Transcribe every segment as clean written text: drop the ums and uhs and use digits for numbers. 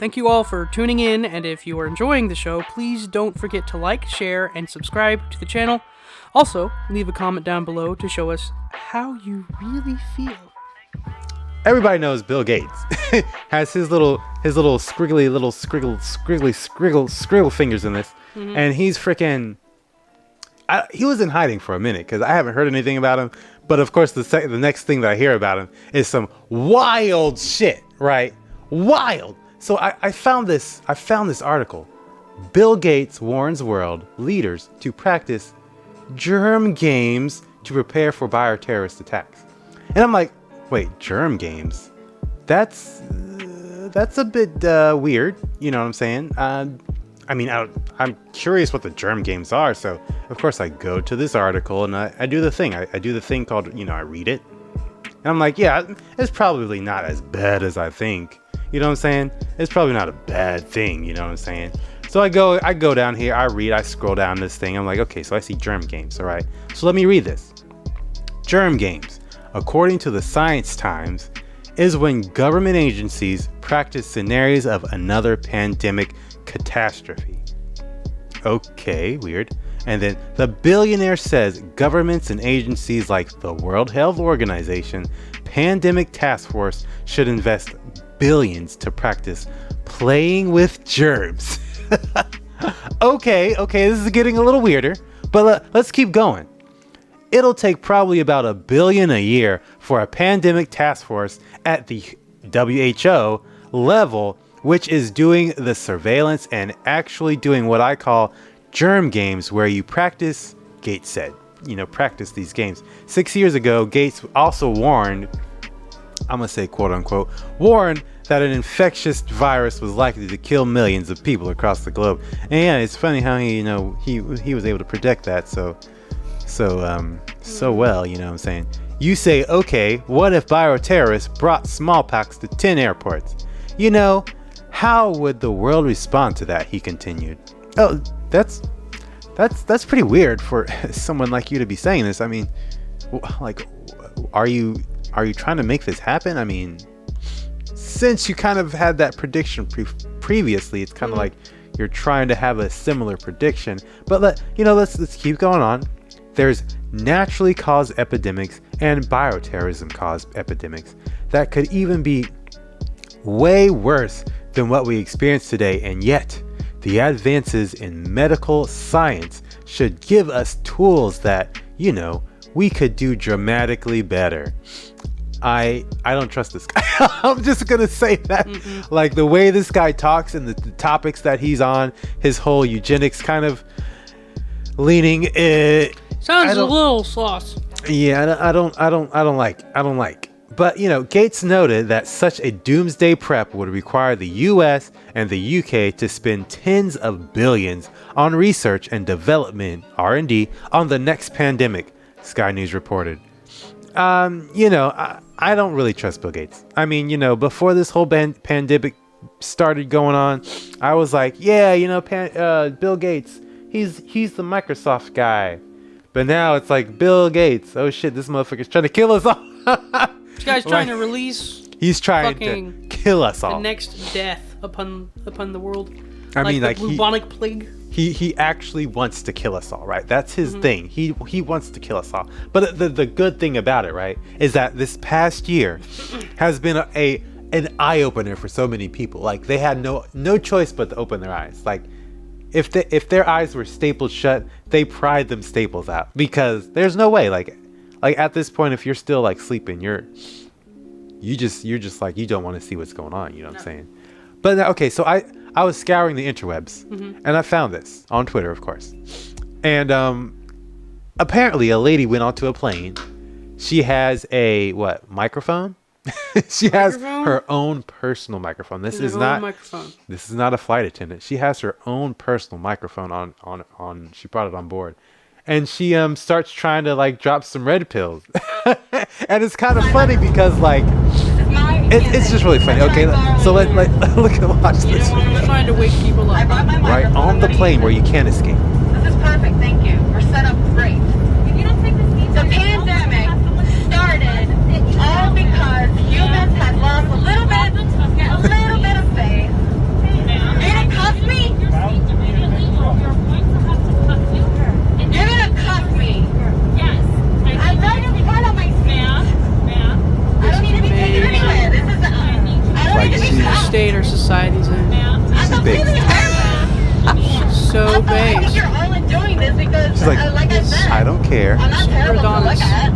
Thank you all for tuning in, and if you are enjoying the show, please don't forget to like, share, and subscribe to the channel. Also, leave a comment down below to show us how you really feel. Everybody knows Bill Gates has his little scriggle fingers in this, and he's freaking. He was in hiding for a minute because I haven't heard anything about him. But of course, the next thing that I hear about him is some wild shit, right? Wild. So I found this article. Bill Gates warns world leaders to practice germ games to prepare for bioterrorist attacks. And I'm like, wait, germ games? That's a bit weird. You know what I'm saying? I'm curious what the germ games are. So of course I go to this article and I do the thing. I do the thing called, I read it. And I'm like, yeah, it's probably not as bad as I think. You know what I'm saying? It's probably not a bad thing. You know what I'm saying? So I go down here, I read, I scroll down this thing. I'm like, okay, so I see germ games. All right. So let me read this. Germ games, according to the Science Times, is when government agencies practice scenarios of another pandemic catastrophe. Okay, weird. And then the billionaire says governments and agencies like the World Health Organization Pandemic Task Force should invest billions to practice playing with germs. Okay, this is getting a little weirder, but let's keep going. It'll take probably about $1 billion a year for a pandemic task force at the WHO level, which is doing the surveillance and actually doing what I call germ games, where you practice, Gates said, practice these games. 6 years ago, Gates also warned, I'm going to say quote unquote, warned that an infectious virus was likely to kill millions of people across the globe. And yeah, it's funny how he was able to predict that so well, you know what I'm saying? You say, okay, what if bioterrorists brought smallpox to 10 airports? How would the world respond to that? He continued. Oh, that's pretty weird for someone like you to be saying this. I mean, like, are you trying to make this happen? I mean, since you kind of had that prediction previously, it's kind of like you're trying to have a similar prediction. But let's keep going on. There's naturally caused epidemics and bioterrorism caused epidemics that could even be way worse than what we experience today, and yet the advances in medical science should give us tools that, we could do dramatically better. I don't trust this guy. I'm just gonna say that. Like the way this guy talks and the topics that he's on, his whole eugenics kind of leaning, sounds a little sauce. Yeah, I don't like. But Gates noted that such a doomsday prep would require the US and the UK to spend tens of billions on research and development, R&D, on the next pandemic, Sky News reported. I don't really trust Bill Gates. I mean, before this whole pandemic started going on, I was like, yeah, Bill Gates, he's the Microsoft guy. But now it's like, Bill Gates, oh shit, this motherfucker's trying to kill us all. This guy's trying to release. He's trying to kill us all. The next death upon the world. I mean, the bubonic plague. He actually wants to kill us all, right? That's his thing. He wants to kill us all. But the good thing about it, right, is that this past year has been an eye opener for so many people. Like they had no choice but to open their eyes. Like if their eyes were stapled shut, they pried them staples out, because there's no way. Like at this point, if you're still like sleeping, you're just like, you don't want to see what's going on. You know what I'm saying? But okay, so I was scouring the interwebs and I found this on Twitter, of course. And apparently a lady went onto a plane. She has a microphone? She has her own personal microphone. This is not a flight attendant. She has her own personal microphone on she brought it on board. And she starts trying to like drop some red pills. And it's kind of funny because like it's just really funny. Okay, so let's watch this. She's trying to wake people up. Right on the plane where you can't escape. This is perfect, thank you. We're set up great. The pandemic started all because humans had lost a little bit of faith state our society's in. She's big. So base. You're only doing this because, She's like, like I said, I don't care. I'm not terrible to look at.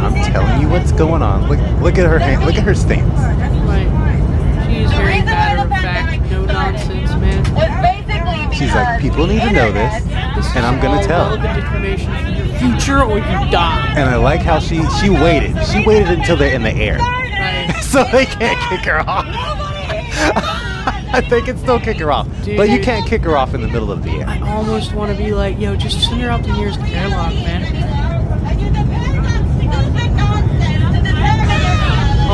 I'm telling you what's going on. Look at her hand. Look at her stance. Right. She is very matter of fact, no nonsense, man. Was basically She's like, because people the need to know this, internet- and I'm gonna All tell. relevant information for your future, or you die. And I like how she waited. She waited until they're in the air, Right. so they can't kick her off. They can still kick her off, but you Dude. can't kick her off in the middle of the air. I almost want to be like, yo, just send her out the nearest airlock, man.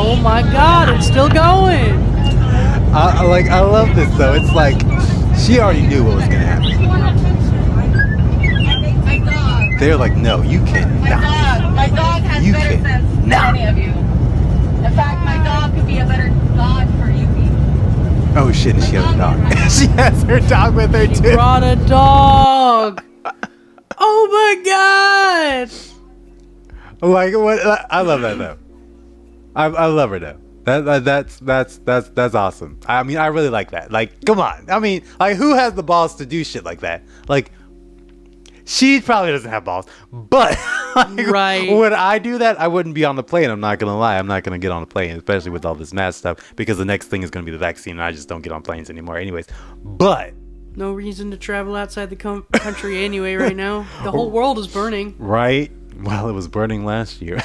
Oh my God, it's still going. I love this though. It's like she already knew what was gonna happen. My dog. They're like, no, you cannot. My dog has You better can sense than not. any of you. In fact, my dog could be a better dog for you people. Oh shit, and she has a dog. She has her dog with her too. Brought a dog. Oh my God. Like what? I love that though. I love her though. That's awesome. I mean, I really like that. Like, come on. I mean, like, who has the balls to do shit like that? Like, she probably doesn't have balls, but like, Right. would I do that? I wouldn't be on the plane. I'm not gonna lie. I'm not gonna get on the plane, especially with all this mask stuff, because the next thing is gonna be the vaccine, and I just don't get on planes anymore, anyways. But No reason to travel outside the country anyway right now. The whole world is burning. right. Well, it was burning last year,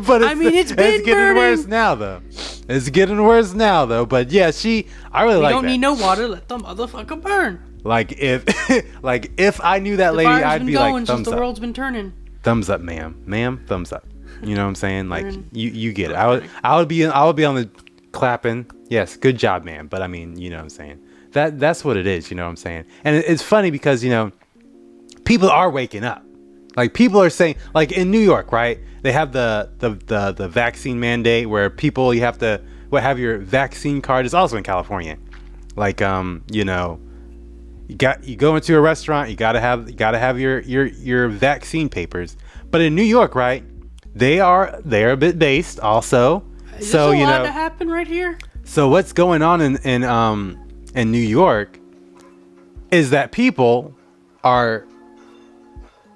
but I mean, it's been getting burning. worse now, though. It's getting worse now, though. But yeah, I really We like don't that. need no water. Let the motherfucker burn. Like if I knew that The lady, fire's I'd been be going like, since thumbs the up, world's been turning. thumbs up, ma'am, thumbs up. You know what I'm saying? Like Burn. you get it. I would be on the clapping. Yes, good job, man. But I mean, you know what I'm saying? That's what it is. You know what I'm saying? And it's funny because people are waking up. Like people are saying, like in New York, right? They have the vaccine mandate where people, you have to have your vaccine card. It's also in California. Like you go into a restaurant, you gotta have your vaccine papers. But in New York, right? They're a bit based also. Is So this allowed to happen right here? so what's going on in New York is that people are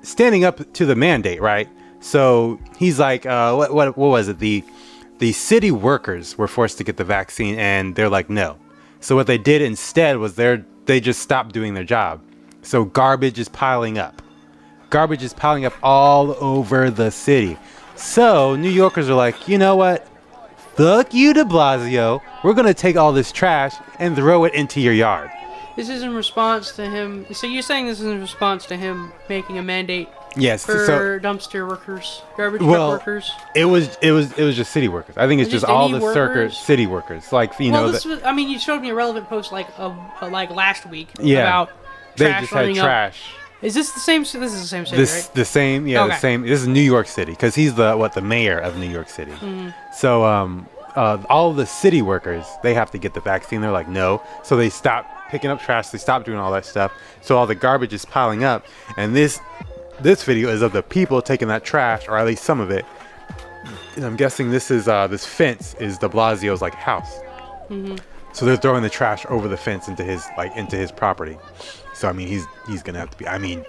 standing up to the mandate, right? So he's like, what was it? The city workers were forced to get the vaccine, and they're like, no. So what they did instead was they just stopped doing their job. So garbage is piling up. Garbage is piling up all over the city. So New Yorkers are like, you know what? Fuck you, de Blasio. We're going to take all this trash and throw it into your yard. This is in response to him. So you're saying this is in response to him making a mandate Yes. for So dumpster workers, garbage truck workers? it was just city workers. I think it's just Just all any the workers? city workers. Like, Well, I mean, you showed me a relevant post like last week Yeah. about they trash just had running up. trash. Is this the same? This is the same city, right? The same, the Okay. same. This is New York City because he's the mayor of New York City. Mm-hmm. So all the city workers, they have to get the vaccine. They're like, no. So they stop picking up trash. They stop doing all that stuff. So all the garbage is piling up. And this video is of the people taking that trash, or at least some of it. And I'm guessing this fence is de Blasio's like house. Mm-hmm. So they're throwing the trash over the fence into his property. So I mean, he's gonna have to be. I mean,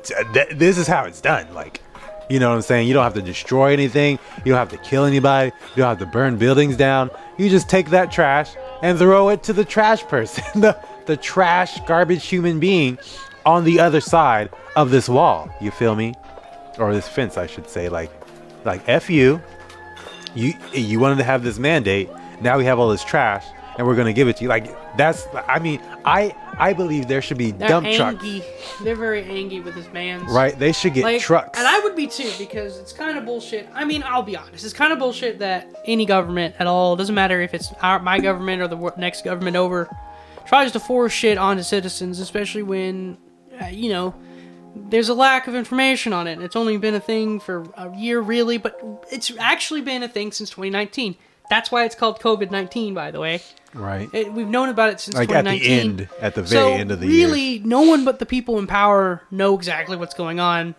this is how it's done. Like, you know what I'm saying? You don't have to destroy anything. You don't have to kill anybody. You don't have to burn buildings down. You just take that trash and throw it to the trash person, the trash garbage human being on the other side of this wall. You feel me? Or this fence, I should say. Like F you. You wanted to have this mandate. Now we have all this trash, and we're gonna give it to you. Like that's. I mean, I believe there should be They're dump trucks. angry. They're very angry with this bans. Right? They should get trucks. And I would be too, because it's kind of bullshit. I mean, I'll be honest. It's kind of bullshit that any government at all, doesn't matter if it's my government or the next government over, tries to force shit onto citizens, especially when, there's a lack of information on it. It's only been a thing for a year, really, but it's actually been a thing since 2019. That's why it's called COVID-19, by the way. Right. We've known about it since Like 2019. at the very end of the year. Really, no one but the people in power know exactly what's going on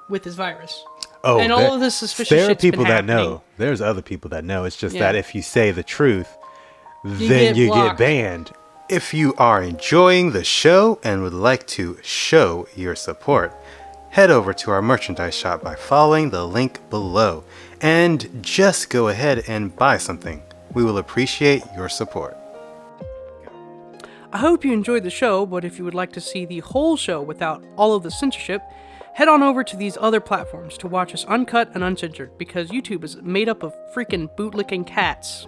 with this virus. Oh, and all of this suspicious there are shit's been people that know. happening. There's other people that know. It's just Yeah. that if you say the truth, then you get blocked. banned. If you are enjoying the show and would like to show your support, head over to our merchandise shop by following the link below and just go ahead and buy something. We will appreciate your support. I hope you enjoyed the show, but if you would like to see the whole show without all of the censorship, head on over to these other platforms to watch us uncut and uncensored, because YouTube is made up of freaking bootlicking cats.